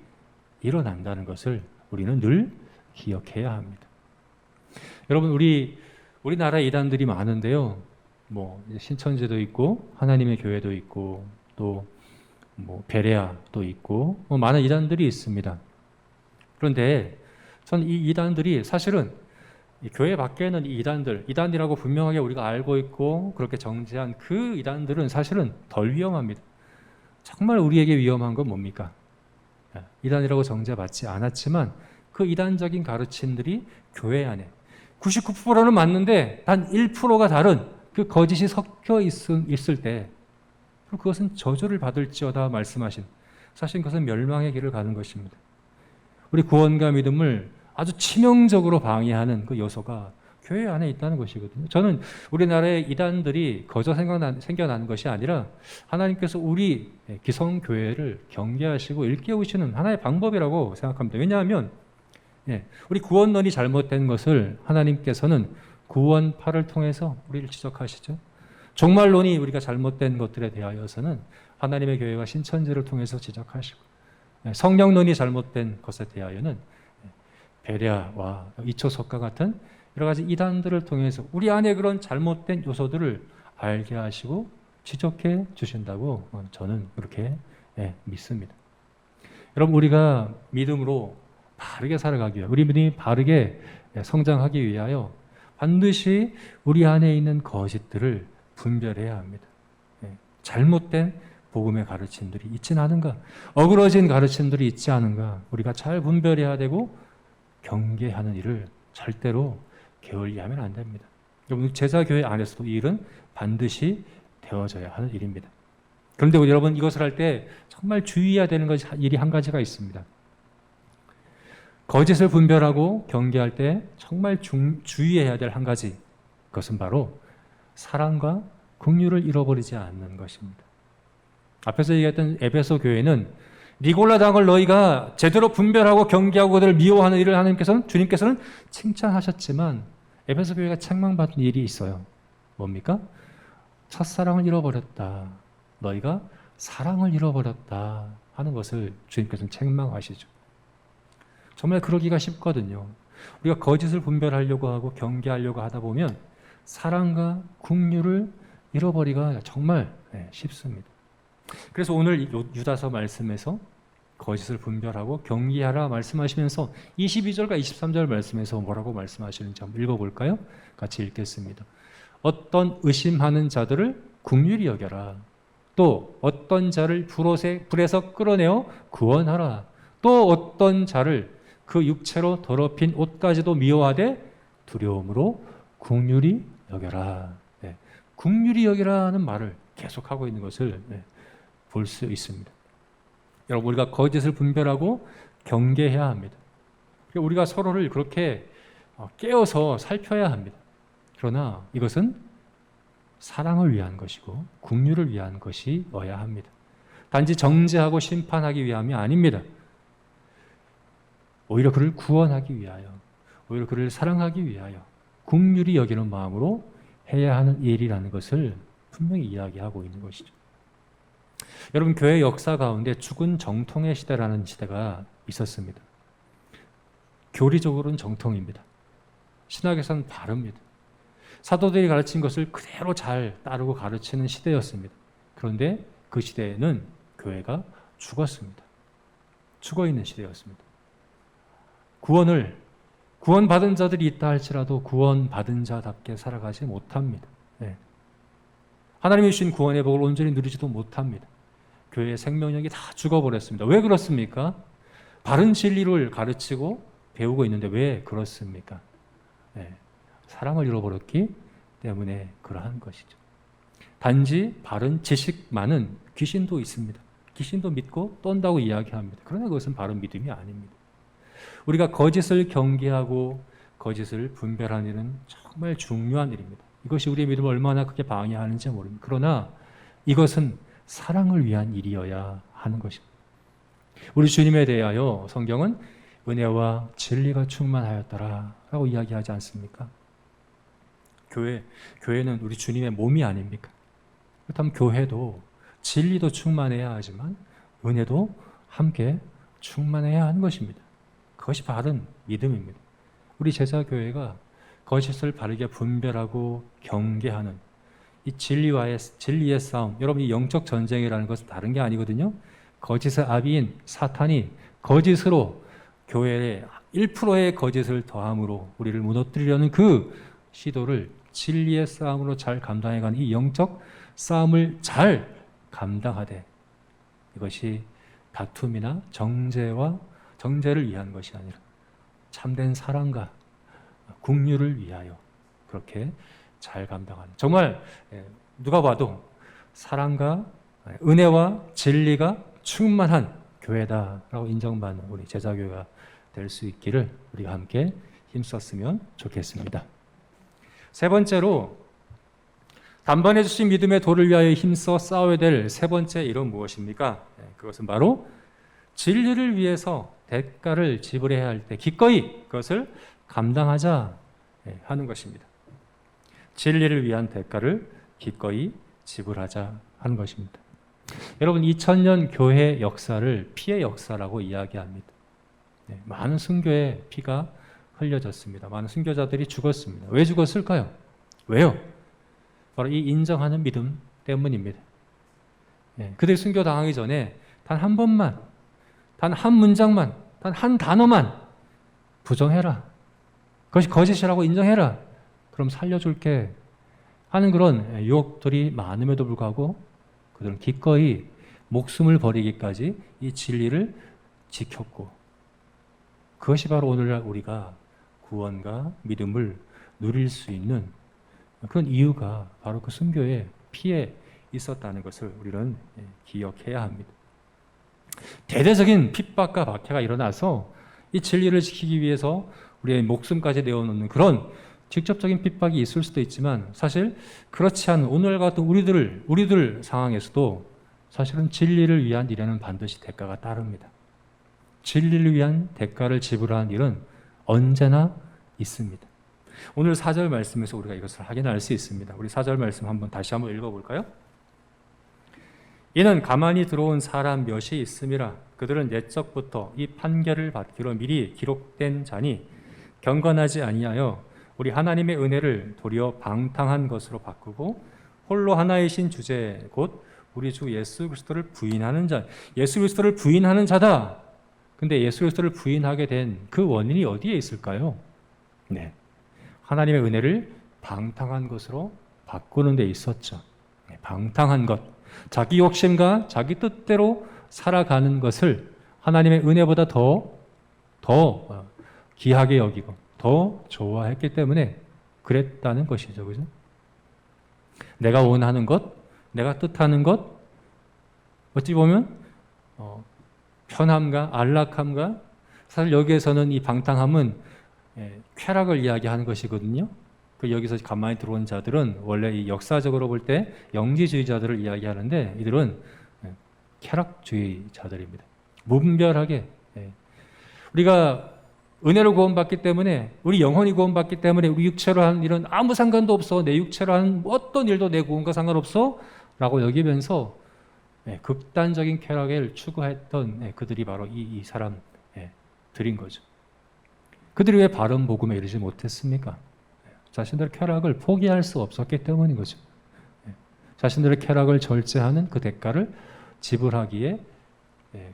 일어난다는 것을 우리는 늘 기억해야 합니다. 여러분, 우리나라에 이단들이 많은데요. 신천지도 있고 하나님의 교회도 있고 또 베레아도 있고 많은 이단들이 있습니다. 그런데 전 이 이단들이 사실은 교회 밖에는 이 이단이라고 분명하게 우리가 알고 있고 그렇게 정죄한 그 이단들은 사실은 덜 위험합니다. 정말 우리에게 위험한 건 뭡니까? 이단이라고 정죄받지 않았지만 그 이단적인 가르침들이 교회 안에 99%는 맞는데 단 1%가 다른 그 거짓이 섞여 있을 때 그리고 그것은 저주를 받을지어다 말씀하신, 사실 그것은 멸망의 길을 가는 것입니다. 우리 구원과 믿음을 아주 치명적으로 방해하는 그 요소가 교회 안에 있다는 것이거든요. 저는 우리나라의 이단들이 거저 생겨나는 것이 아니라 하나님께서 우리 기성교회를 경계하시고 일깨우시는 하나의 방법이라고 생각합니다. 왜냐하면 우리 구원론이 잘못된 것을 하나님께서는 구원파를 통해서 우리를 지적하시죠. 종말론이 우리가 잘못된 것들에 대하여서는 하나님의 교회가 신천지를 통해서 지적하시고, 성령론이 잘못된 것에 대하여는 베레아와 이초석과 같은 여러 가지 이단들을 통해서 우리 안에 그런 잘못된 요소들을 알게 하시고 지적해 주신다고 저는 그렇게 믿습니다. 여러분, 우리가 믿음으로 바르게 살아가기 위해, 우리 믿음이 바르게 성장하기 위하여 반드시 우리 안에 있는 거짓들을 분별해야 합니다. 잘못된 복음의 가르침들이 있지는 않은가, 어그러진 가르침들이 있지 않은가, 우리가 잘 분별해야 되고 경계하는 일을 절대로 게을리하면 안 됩니다. 여러분, 제자교회 안에서도 이 일은 반드시 되어져야 하는 일입니다. 그런데 여러분, 이것을 할 때 정말 주의해야 되는 일이 한 가지가 있습니다. 거짓을 분별하고 경계할 때 정말 주의해야 될 한 가지, 그것은 바로 사랑과 긍휼을 잃어버리지 않는 것입니다. 앞에서 얘기했던 에베소 교회는 니골라당을 너희가 제대로 분별하고 경계하고 그들을 미워하는 일을 주님께서는 칭찬하셨지만 에베소 교회가 책망받은 일이 있어요. 뭡니까? 첫사랑을 잃어버렸다. 너희가 사랑을 잃어버렸다 하는 것을 주님께서는 책망하시죠. 정말 그러기가 쉽거든요. 우리가 거짓을 분별하려고 하고 경계하려고 하다 보면 사랑과 긍휼을 잃어버리기가 정말 쉽습니다. 그래서 오늘 유다서 말씀에서 거짓을 분별하고 경계하라 말씀하시면서 22절과 23절 말씀에서 뭐라고 말씀하시는지 한번 읽어볼까요? 같이 읽겠습니다. 어떤 의심하는 자들을 긍휼히 여겨라. 또 어떤 자를 불에서 끌어내어 구원하라. 또 어떤 자를 그 육체로 더럽힌 옷까지도 미워하되 두려움으로 긍휼히 여겨라. 긍휼히 여기라는 말을 계속하고 있는 것을 볼 수 있습니다. 여러분, 우리가 거짓을 분별하고 경계해야 합니다. 우리가 서로를 그렇게 깨어서 살펴야 합니다. 그러나 이것은 사랑을 위한 것이고 긍휼을 위한 것이어야 합니다. 단지 정죄하고 심판하기 위함이 아닙니다. 오히려 그를 구원하기 위하여, 오히려 그를 사랑하기 위하여 긍휼히 여기는 마음으로 해야 하는 일이라는 것을 분명히 이야기하고 있는 것이죠. 여러분, 교회 역사 가운데 죽은 정통의 시대라는 시대가 있었습니다. 교리적으로는 정통입니다. 신학에서는 바릅니다. 사도들이 가르친 것을 그대로 잘 따르고 가르치는 시대였습니다. 그런데 그 시대에는 교회가 죽었습니다. 죽어있는 시대였습니다. 구원받은 자들이 있다 할지라도 구원받은 자답게 살아가지 못합니다. 하나님이 주신 구원의 복을 온전히 누리지도 못합니다. 교회의 생명력이 다 죽어버렸습니다. 왜 그렇습니까? 바른 진리를 가르치고 배우고 있는데 왜 그렇습니까? 사랑을 잃어버렸기 때문에 그러한 것이죠. 단지 바른 지식만은 귀신도 있습니다. 귀신도 믿고 떤다고 이야기합니다. 그러나 그것은 바른 믿음이 아닙니다. 우리가 거짓을 경계하고 거짓을 분별하는 일은 정말 중요한 일입니다. 이것이 우리의 믿음을 얼마나 크게 방해하는지 모릅니다. 그러나 이것은 사랑을 위한 일이어야 하는 것입니다. 우리 주님에 대하여 성경은 은혜와 진리가 충만하였더라 라고 이야기하지 않습니까? 교회는 우리 주님의 몸이 아닙니까? 그렇다면 교회도 진리도 충만해야 하지만 은혜도 함께 충만해야 하는 것입니다. 그것이 바른 믿음입니다. 우리 제자교회가 거짓을 바르게 분별하고 경계하는 이 진리의 싸움, 여러분, 이 영적 전쟁이라는 것은 다른 게 아니거든요. 거짓의 아비인 사탄이 거짓으로 교회에 1%의 거짓을 더함으로 우리를 무너뜨리려는 그 시도를 진리의 싸움으로 잘 감당해가는 이 영적 싸움을 잘 감당하되, 이것이 다툼이나 정죄를 위한 것이 아니라 참된 사랑과 긍휼을 위하여 그렇게 잘 감당하는, 정말 누가 봐도 사랑과 은혜와 진리가 충만한 교회다라고 인정받는 우리 제자교회가 될 수 있기를 우리가 함께 힘썼으면 좋겠습니다. 세 번째로 단번에 주신 믿음의 도를 위하여 힘써 싸워야 될 세 번째 일은 무엇입니까? 그것은 바로 진리를 위해서 대가를 지불해야 할 때 기꺼이 그것을 감당하자 하는 것입니다. 진리를 위한 대가를 기꺼이 지불하자 하는 것입니다. 여러분 2000년 교회 역사를 피의 역사라고 이야기합니다. 많은 순교의 피가 흘려졌습니다. 많은 순교자들이 죽었습니다. 왜 죽었을까요? 왜요? 바로 이 인정하는 믿음 때문입니다. 그들이 순교당하기 전에 단 한 번만, 단 한 문장만, 단 한 단어만 부정해라. 그것이 거짓이라고 인정해라. 그럼 살려줄게 하는 그런 유혹들이 많음에도 불구하고 그들은 기꺼이 목숨을 버리기까지 이 진리를 지켰고, 그것이 바로 오늘날 우리가 구원과 믿음을 누릴 수 있는 그런 이유가 바로 그 순교의 피에 있었다는 것을 우리는 기억해야 합니다. 대대적인 핍박과 박해가 일어나서 이 진리를 지키기 위해서 우리의 목숨까지 내어놓는 그런 직접적인 핍박이 있을 수도 있지만, 사실 그렇지 않은 오늘 같은 우리들 상황에서도 사실은 진리를 위한 일에는 반드시 대가가 따릅니다. 진리를 위한 대가를 지불하는 일은 언제나 있습니다. 오늘 4절 말씀에서 우리가 이것을 확인할 수 있습니다. 우리 4절 말씀 다시 한번 읽어볼까요? 이는 가만히 들어온 사람 몇이 있음이라. 그들은 옛적부터 이 판결을 받기로 미리 기록된 자니 경건하지 아니하여 우리 하나님의 은혜를 도리어 방탕한 것으로 바꾸고 홀로 하나이신 주제 곧 우리 주 예수 그리스도를 부인하는 자. 예수 그리스도를 부인하는 자다. 근데 예수 그리스도를 부인하게 된 그 원인이 어디에 있을까요? 하나님의 은혜를 방탕한 것으로 바꾸는 데 있었죠. 방탕한 것, 자기 욕심과 자기 뜻대로 살아가는 것을 하나님의 은혜보다 더 귀하게 여기고 더 좋아했기 때문에 그랬다는 것이죠. 그죠? 내가 원하는 것, 내가 뜻하는 것, 어찌 보면 편함과 안락함과, 사실 여기에서는 이 방탕함은 쾌락을 이야기하는 것이거든요. 여기서 가만히 들어온 자들은 원래 이 역사적으로 볼 때 영지주의자들을 이야기하는데, 이들은 쾌락주의자들입니다. 무분별하게 우리가 은혜로 구원받기 때문에, 우리 영혼이 구원받기 때문에 우리 육체로 하는 일은 아무 상관도 없어, 내 육체로 하는 어떤 일도 내 구원과 상관없어 라고 여기면서 극단적인 쾌락을 추구했던 그들이 바로 이 사람들인 거죠. 그들이 왜 바른 복음에 이르지 못했습니까? 자신들의 쾌락을 포기할 수 없었기 때문인 거죠. 자신들의 쾌락을 절제하는 그 대가를 지불하기에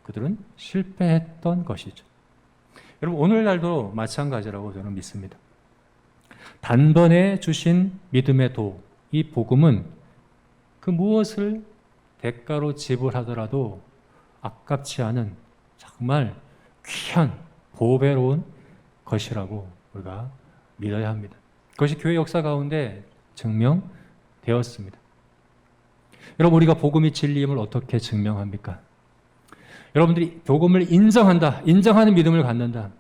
그들은 실패했던 것이죠. 여러분 오늘날도 마찬가지라고 저는 믿습니다. 단번에 주신 믿음의 도, 이 복음은 그 무엇을 대가로 지불하더라도 아깝지 않은 정말 귀한 보배로운 것이라고 우리가 믿어야 합니다. 그것이 교회 역사 가운데 증명되었습니다. 여러분 우리가 복음이 진리임을 어떻게 증명합니까? 여러분들이 복음을 인정하는 믿음을 갖는다.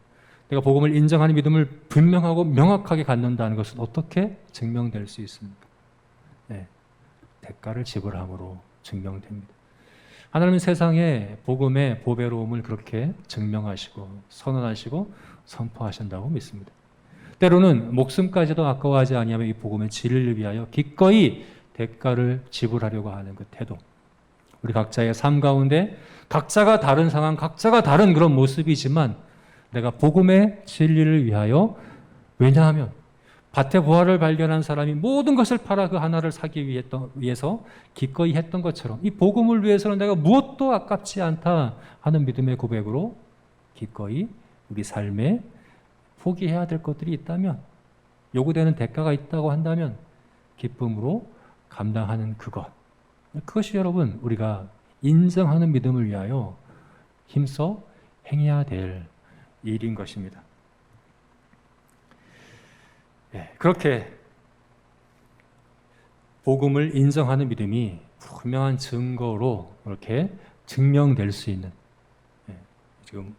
내가 복음을 인정하는 믿음을 분명하고 명확하게 갖는다는 것은 어떻게 증명될 수 있습니까? 대가를 지불함으로 증명됩니다. 하나님은 세상에 복음의 보배로움을 그렇게 증명하시고 선언하시고 선포하신다고 믿습니다. 때로는 목숨까지도 아까워하지 아니하며 이 복음의 진리를 위하여 기꺼이 대가를 지불하려고 하는 그 태도, 우리 각자의 삶 가운데 각자가 다른 상황, 각자가 다른 그런 모습이지만 내가 복음의 진리를 위하여, 왜냐하면 밭에 보화를 발견한 사람이 모든 것을 팔아 그 하나를 사기 위해서 기꺼이 했던 것처럼 이 복음을 위해서는 내가 무엇도 아깝지 않다 하는 믿음의 고백으로 기꺼이 우리 삶에 포기해야 될 것들이 있다면, 요구되는 대가가 있다고 한다면 기쁨으로 감당하는 그것이 여러분 우리가 인정하는 믿음을 위하여 힘써 행해야 될 일인 것입니다. 그렇게 복음을 인정하는 믿음이 분명한 증거로 이렇게 증명될 수 있는, 지금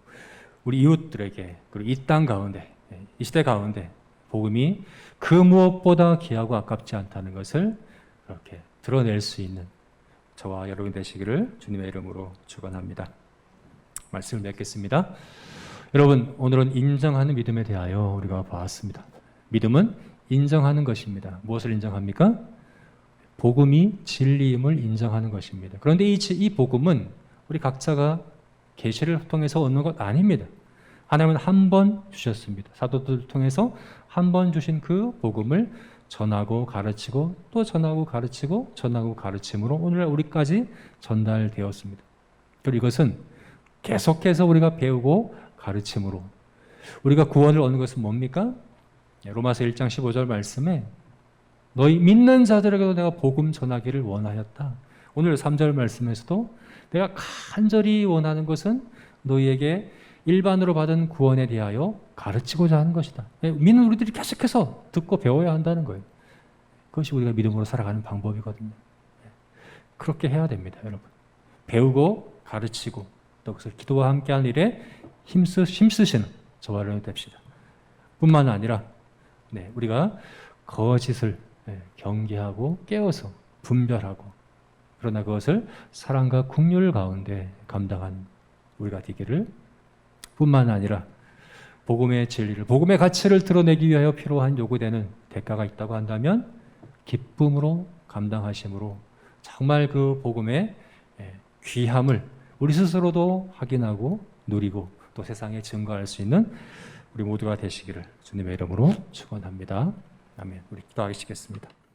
우리 이웃들에게, 그리고 이 땅 가운데, 이 시대 가운데 복음이 그 무엇보다 귀하고 아깝지 않다는 것을 그렇게 드러낼 수 있는 저와 여러분 되시기를 주님의 이름으로 축원합니다. 말씀을 맺겠습니다. 여러분, 오늘은 인정하는 믿음에 대하여 우리가 보았습니다. 믿음은 인정하는 것입니다. 무엇을 인정합니까? 복음이 진리임을 인정하는 것입니다. 그런데 이 복음은 우리 각자가 계시를 통해서 얻는 것 아닙니다. 하나님은 한 번 주셨습니다. 사도들을 통해서 한 번 주신 그 복음을 전하고 가르치고 또 전하고 가르치고 전하고 가르침으로 오늘날 우리까지 전달되었습니다. 그리고 이것은 계속해서 우리가 배우고 가르침으로 우리가 구원을 얻는 것은 뭡니까? 로마서 1장 15절 말씀에 너희 믿는 자들에게도 내가 복음 전하기를 원하였다. 오늘 3절 말씀에서도 내가 간절히 원하는 것은 너희에게 일반으로 받은 구원에 대하여 가르치고자 하는 것이다. 믿는 우리들이 계속해서 듣고 배워야 한다는 거예요. 그것이 우리가 믿음으로 살아가는 방법이거든요. 그렇게 해야 됩니다, 여러분. 배우고 가르치고 또 그래서 기도와 함께하는 일에 힘쓰시는 저와 여러분이 됩시다. 뿐만 아니라 우리가 거짓을 경계하고 깨어서 분별하고 그러나 그것을 사랑과 긍휼 가운데 감당한 우리가 되기를, 뿐만 아니라 복음의 진리를, 복음의 가치를 드러내기 위하여 필요한 요구되는 대가가 있다고 한다면 기쁨으로 감당하심으로 정말 그 복음의 귀함을 우리 스스로도 확인하고 누리고 또 세상에 증거할 수 있는 우리 모두가 되시기를 주님의 이름으로 축원합니다. 아멘. 우리 기도하시겠습니다.